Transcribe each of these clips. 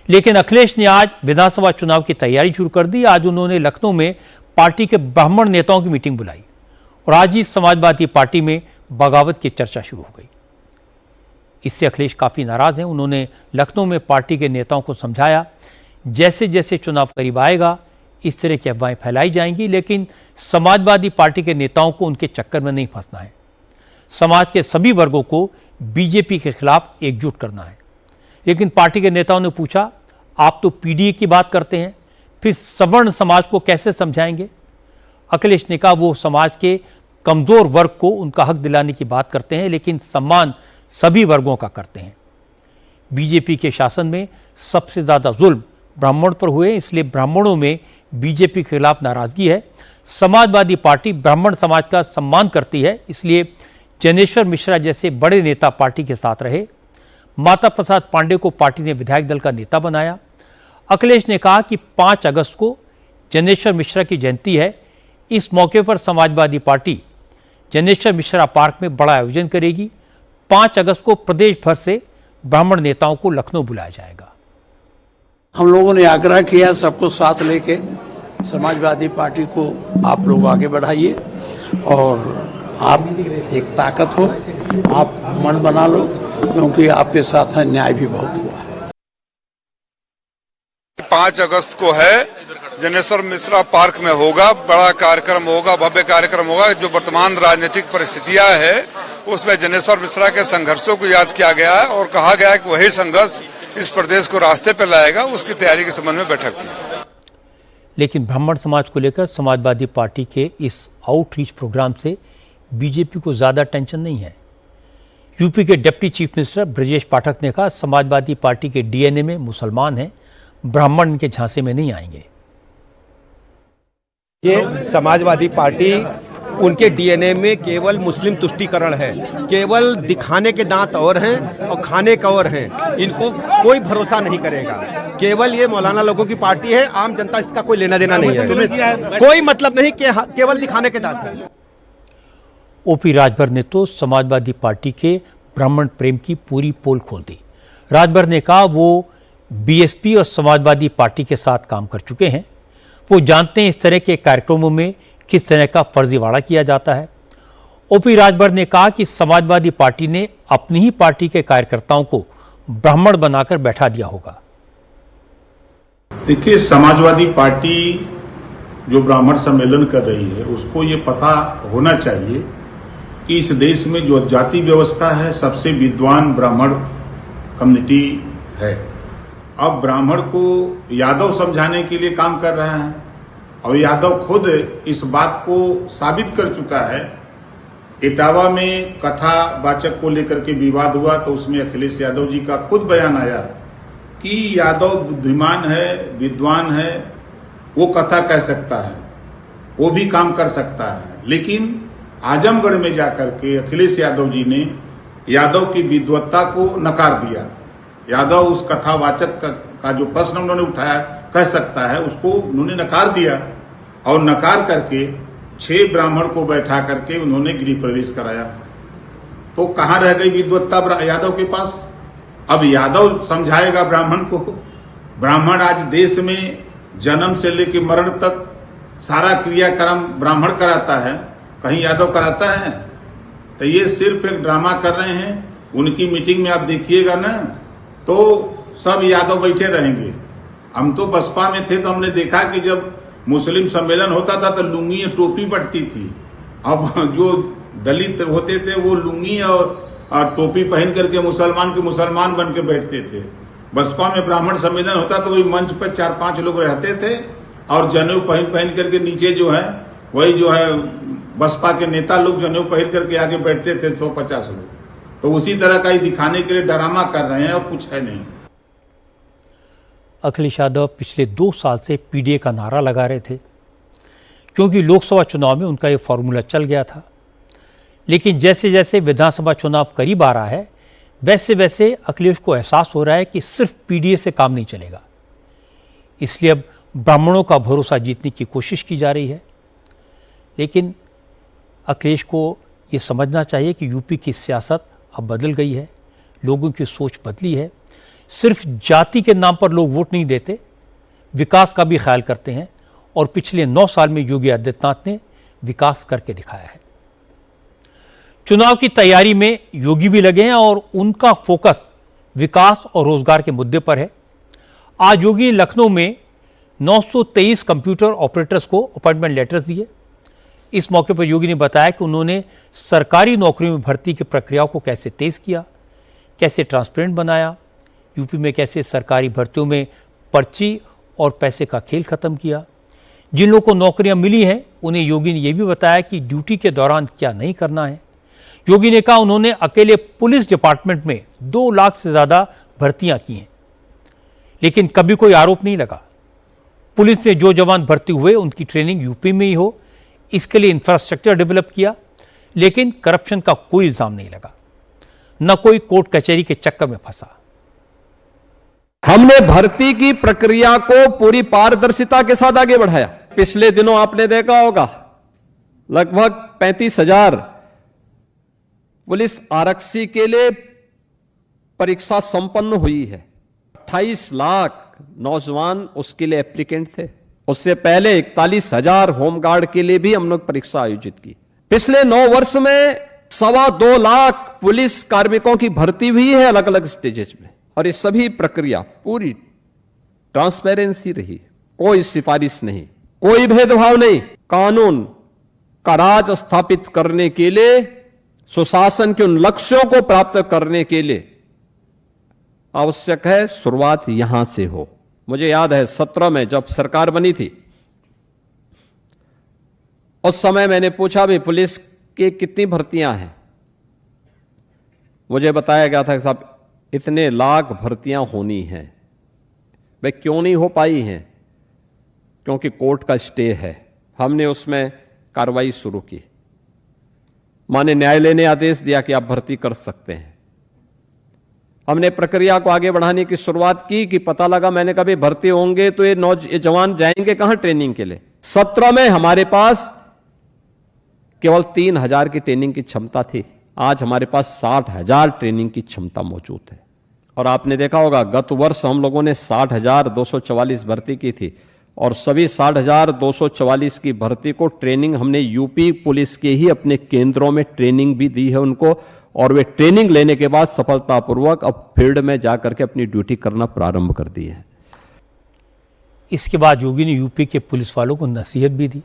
लेकिन अखिलेश ने आज विधानसभा चुनाव की तैयारी शुरू कर दी। आज उन्होंने लखनऊ में पार्टी के ब्राह्मण नेताओं की मीटिंग बुलाई और आज ही समाजवादी पार्टी में बगावत की चर्चा शुरू हो गई। इससे अखिलेश काफी नाराज हैं। उन्होंने लखनऊ में पार्टी के नेताओं को समझाया, जैसे जैसे चुनाव करीब आएगा इस तरह की अफवाहें फैलाई जाएंगी, लेकिन समाजवादी पार्टी के नेताओं को उनके चक्कर में नहीं फंसना है। समाज के सभी वर्गों को बीजेपी के खिलाफ एकजुट करना है। लेकिन पार्टी के नेताओं ने पूछा, आप तो पीडीए की बात करते हैं, फिर सवर्ण समाज को कैसे समझाएंगे? अखिलेश ने कहा वो समाज के कमजोर वर्ग को उनका हक दिलाने की बात करते हैं, लेकिन सम्मान सभी वर्गों का करते हैं। बीजेपी के शासन में सबसे ज्यादा जुल्म ब्राह्मण पर हुए, इसलिए ब्राह्मणों में बीजेपी के खिलाफ नाराजगी है। समाजवादी पार्टी ब्राह्मण समाज का सम्मान करती है, इसलिए जनेश्वर मिश्रा जैसे बड़े नेता पार्टी के साथ रहे। माता प्रसाद पांडे को पार्टी ने विधायक दल का नेता बनाया। अखिलेश ने कहा कि 5 अगस्त को जनेश्वर मिश्रा की जयंती है। इस मौके पर समाजवादी पार्टी जनेश्वर मिश्रा पार्क में बड़ा आयोजन करेगी। 5 अगस्त को प्रदेश भर से ब्राह्मण नेताओं को लखनऊ बुलाया जाएगा। हम लोगों ने आग्रह किया सबको साथ लेके समाजवादी पार्टी को आप लोग आगे बढ़ाइए और आप एक ताकत हो, आप मन बना लो, क्योंकि आपके साथ न्याय भी बहुत हुआ है। 5 अगस्त को है, जनेश्वर मिश्रा पार्क में होगा, बड़ा कार्यक्रम होगा, भव्य कार्यक्रम होगा। जो वर्तमान राजनीतिक परिस्थितियां है उसमें जनेश्वर मिश्रा के संघर्षों को याद किया गया है और कहा गया है कि वही संघर्ष इस प्रदेश को रास्ते पर लाएगा। उसकी तैयारी के संबंध में बैठक थी। लेकिन ब्राह्मण समाज को लेकर समाजवादी पार्टी के इस आउटरीच प्रोग्राम से बीजेपी को ज्यादा टेंशन नहीं है। यूपी के deputy chief minister Brajesh Pathak ने कहा, समाजवादी पार्टी के डीएनए में मुसलमान हैं, ब्राह्मण इनके झांसे में नहीं आएंगे। ये समाजवादी पार्टी उनके डीएनए में केवल मुस्लिम तुष्टीकरण है, केवल दिखाने के दांत और हैं और खाने का और हैं। इनको कोई भरोसा नहीं करेगा। केवल ये मौलाना लोगों की पार्टी है, आम जनता इसका कोई लेना देना नहीं है, कोई मतलब नहीं, केवल दिखाने के दांत है। ओपी राजभर ने तो समाजवादी पार्टी के ब्राह्मण प्रेम की पूरी पोल खोल दी। राजभर ने कहा वो बीएसपी और समाजवादी पार्टी के साथ काम कर चुके हैं, वो जानते हैं इस तरह के कार्यक्रमों में किस तरह का फर्जीवाड़ा किया जाता है। ओपी राजभर ने कहा कि समाजवादी पार्टी ने अपनी ही पार्टी के कार्यकर्ताओं को ब्राह्मण बनाकर बैठा दिया होगा। देखिए, समाजवादी पार्टी जो ब्राह्मण सम्मेलन कर रही है उसको ये पता होना चाहिए कि इस देश में जो जाति व्यवस्था है सबसे विद्वान ब्राह्मण कम्युनिटी है। अब ब्राह्मण को यादव समझाने के लिए काम कर रहा है और यादव खुद इस बात को साबित कर चुका है। इटावा में कथा वाचक को लेकर के विवाद हुआ तो उसमें अखिलेश यादव जी का खुद बयान आया कि यादव बुद्धिमान है, विद्वान है, वो कथा कह सकता है, वो भी काम कर सकता है। लेकिन आजमगढ़ में जाकर के अखिलेश यादव जी ने यादव की विद्वत्ता को नकार दिया। यादव उस कथावाचक का जो प्रश्न उन्होंने उठाया कह सकता है, उसको उन्होंने नकार दिया और नकार करके 6 ब्राह्मण को बैठा करके उन्होंने गृह प्रवेश कराया। तो कहाँ रह गई विद्वत्ता यादव के पास? अब यादव समझाएगा ब्राह्मण को। ब्राह्मण आज देश में जन्म से लेकर मरण तक सारा क्रियाक्रम ब्राह्मण कराता है, कहीं यादव कराता है? तो ये सिर्फ एक ड्रामा कर रहे हैं। उनकी मीटिंग में आप देखिएगा ना तो सब यादव बैठे रहेंगे। हम तो बसपा में थे तो हमने देखा कि जब मुस्लिम सम्मेलन होता था तो लुंगी और टोपी बढ़ती थी। अब जो दलित होते थे वो लुंगी और टोपी पहन करके मुसलमान के मुसलमान बन के बैठते थे। बसपा में ब्राह्मण सम्मेलन होता तो वही मंच पर 4-5 लोग रहते थे और जनेऊ पहन करके नीचे जो है वही जो है बसपा के नेता लोग जनेऊ पहन करके आगे बैठते थे 150 लोग। तो उसी तरह का ही दिखाने के लिए ड्रामा कर रहे हैं और कुछ है नहीं। अखिलेश यादव पिछले 2 साल से पीडीए का नारा लगा रहे थे क्योंकि लोकसभा चुनाव में उनका ये फॉर्मूला चल गया था। लेकिन जैसे जैसे विधानसभा चुनाव करीब आ रहा है वैसे वैसे अखिलेश को एहसास हो रहा है कि सिर्फ पीडीए से काम नहीं चलेगा। इसलिए अब ब्राह्मणों का भरोसा जीतने की कोशिश की जा रही है। लेकिन अखिलेश को ये समझना चाहिए कि यूपी की सियासत अब बदल गई है, लोगों की सोच बदली है। सिर्फ जाति के नाम पर लोग वोट नहीं देते, विकास का भी ख्याल करते हैं और पिछले 9 साल में योगी आदित्यनाथ ने विकास करके दिखाया है। चुनाव की तैयारी में योगी भी लगे हैं और उनका फोकस विकास और रोजगार के मुद्दे पर है। आज योगी ने लखनऊ में 923 कंप्यूटर ऑपरेटर्स को अपॉइंटमेंट लेटर्स दिए। इस मौके पर योगी ने बताया कि उन्होंने सरकारी नौकरियों में भर्ती की प्रक्रियाओं को कैसे तेज किया, कैसे ट्रांसपेरेंट बनाया, यूपी में कैसे सरकारी भर्तियों में पर्ची और पैसे का खेल खत्म किया। जिन लोगों को नौकरियां मिली हैं उन्हें योगी ने यह भी बताया कि ड्यूटी के दौरान क्या नहीं करना है। योगी ने कहा उन्होंने अकेले पुलिस डिपार्टमेंट में 2 लाख से ज्यादा भर्तियां की हैं, लेकिन कभी कोई आरोप नहीं लगा। पुलिस ने जो जवान भर्ती हुए उनकी ट्रेनिंग यूपी में ही हो, इसके लिए इंफ्रास्ट्रक्चर डेवलप किया, लेकिन करप्शन का कोई इल्जाम नहीं लगा, न कोई कोर्ट कचहरी के चक्कर में फंसा। हमने भर्ती की प्रक्रिया को पूरी पारदर्शिता के साथ आगे बढ़ाया। पिछले दिनों आपने देखा होगा लगभग 35,000 पुलिस आरक्षी के लिए परीक्षा संपन्न हुई है। 28 लाख नौजवान उसके लिए एप्लीकेंट थे। उससे पहले 41,000 होमगार्ड के लिए भी हम लोग परीक्षा आयोजित की। पिछले 9 वर्ष में 2.25 लाख पुलिस कार्मिकों की भर्ती हुई है अलग अलग स्टेजेस में, और ये सभी प्रक्रिया पूरी ट्रांसपेरेंसी रही, कोई सिफारिश नहीं, कोई भेदभाव नहीं। कानून का राज स्थापित करने के लिए, सुशासन के उन लक्ष्यों को प्राप्त करने के लिए आवश्यक है शुरुआत यहां से हो। मुझे याद है 17 में जब सरकार बनी थी, उस समय मैंने पूछा भी पुलिस के कितनी भर्तियां हैं। मुझे बताया गया था कि साहब इतने लाख भर्तियां होनी हैं। वे क्यों नहीं हो पाई हैं? क्योंकि कोर्ट का स्टे है। हमने उसमें कार्रवाई शुरू की, माननीय न्यायालय ने आदेश दिया कि आप भर्ती कर सकते हैं। हमने प्रक्रिया को आगे बढ़ाने की शुरुआत की कि पता लगा, मैंने कभी भर्ती होंगे तो ये जवान जाएंगे कहां ट्रेनिंग के लिए। 17 में हमारे पास केवल 3,000 की ट्रेनिंग की क्षमता थी, आज हमारे पास 60,000 ट्रेनिंग की क्षमता मौजूद है। और आपने देखा होगा गत वर्ष हम लोगों ने 60,244 भर्ती की थी, और सभी 60,244 की भर्ती को ट्रेनिंग हमने यूपी पुलिस के ही अपने केंद्रों में ट्रेनिंग भी दी है उनको, और वे ट्रेनिंग लेने के बाद सफलतापूर्वक अब फील्ड में जाकर के अपनी ड्यूटी करना प्रारंभ कर दी है। इसके बाद योगी ने यूपी के पुलिस वालों को नसीहत भी दी।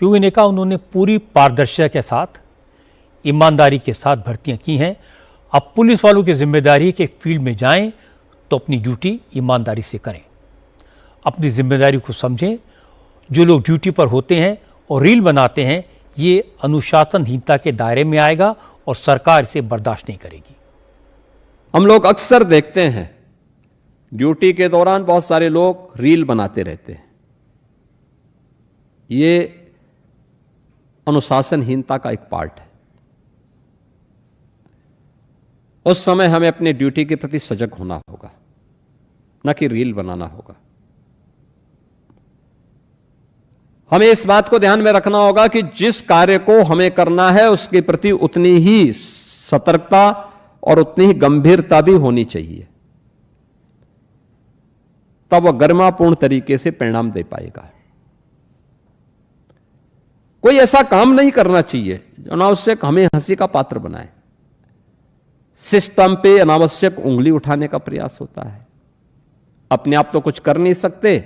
योगी ने कहा उन्होंने पूरी पारदर्शिता के साथ, ईमानदारी के साथ भर्तियां की हैं। अब पुलिस वालों की जिम्मेदारी है कि फील्ड में जाएं तो अपनी ड्यूटी ईमानदारी से करें, अपनी जिम्मेदारी को समझें। जो लोग ड्यूटी पर होते हैं और रील बनाते हैं, ये अनुशासनहीनता के दायरे में आएगा और सरकार इसे बर्दाश्त नहीं करेगी। हम लोग अक्सर देखते हैं ड्यूटी के दौरान बहुत सारे लोग रील बनाते रहते हैं। ये अनुशासनहीनता का एक पार्ट है। उस समय हमें अपनी ड्यूटी के प्रति सजग होना होगा, न कि रील बनाना होगा। हमें इस बात को ध्यान में रखना होगा कि जिस कार्य को हमें करना है उसके प्रति उतनी ही सतर्कता और उतनी ही गंभीरता भी होनी चाहिए, तब वह गरिमापूर्ण तरीके से परिणाम दे पाएगा। कोई ऐसा काम नहीं करना चाहिए जो अनावश्यक हमें हंसी का पात्र बनाए। सिस्टम पे अनावश्यक उंगली उठाने का प्रयास होता है। अपने आप तो कुछ कर नहीं सकते,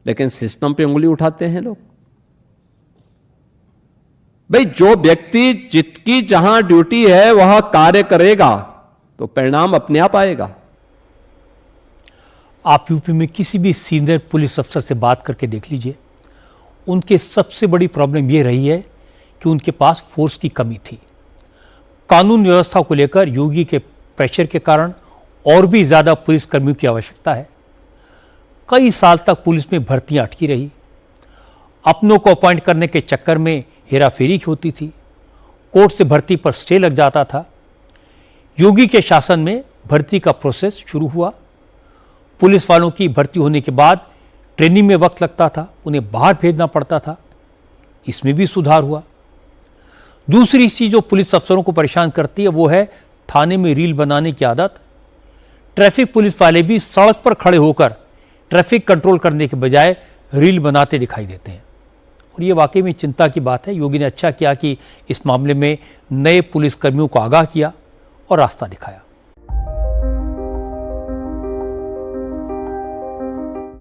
लेकिन सिस्टम पे उंगली उठाते हैं लोग। भाई जो व्यक्ति जिसकी जहां ड्यूटी है वह कार्य करेगा तो परिणाम अपने आप आएगा। आप यूपी में किसी भी सीनियर पुलिस अफसर से बात करके देख लीजिए, उनके सबसे बड़ी प्रॉब्लम यह रही है कि उनके पास फोर्स की कमी थी। कानून व्यवस्था को लेकर योगी के प्रेशर के कारण और भी ज्यादा पुलिस कर्मियों की आवश्यकता है। कई साल तक पुलिस में भर्तियां अटकी रही। अपनों को अपॉइंट करने के चक्कर में हेराफेरी होती थी, कोर्ट से भर्ती पर स्टे लग जाता था। योगी के शासन में भर्ती का प्रोसेस शुरू हुआ। पुलिस वालों की भर्ती होने के बाद ट्रेनिंग में वक्त लगता था, उन्हें बाहर भेजना पड़ता था। इसमें भी सुधार हुआ। दूसरी चीज जो पुलिस अफसरों को परेशान करती है वो है थाने में रील बनाने की आदत। ट्रैफिक पुलिस वाले भी सड़क पर खड़े होकर ट्रैफिक कंट्रोल करने के बजाय रील बनाते दिखाई देते हैं। और ये वाकई में चिंता की बात है। योगी ने अच्छा किया कि इस मामले में नए पुलिसकर्मियों को आगाह किया और रास्ता दिखाया।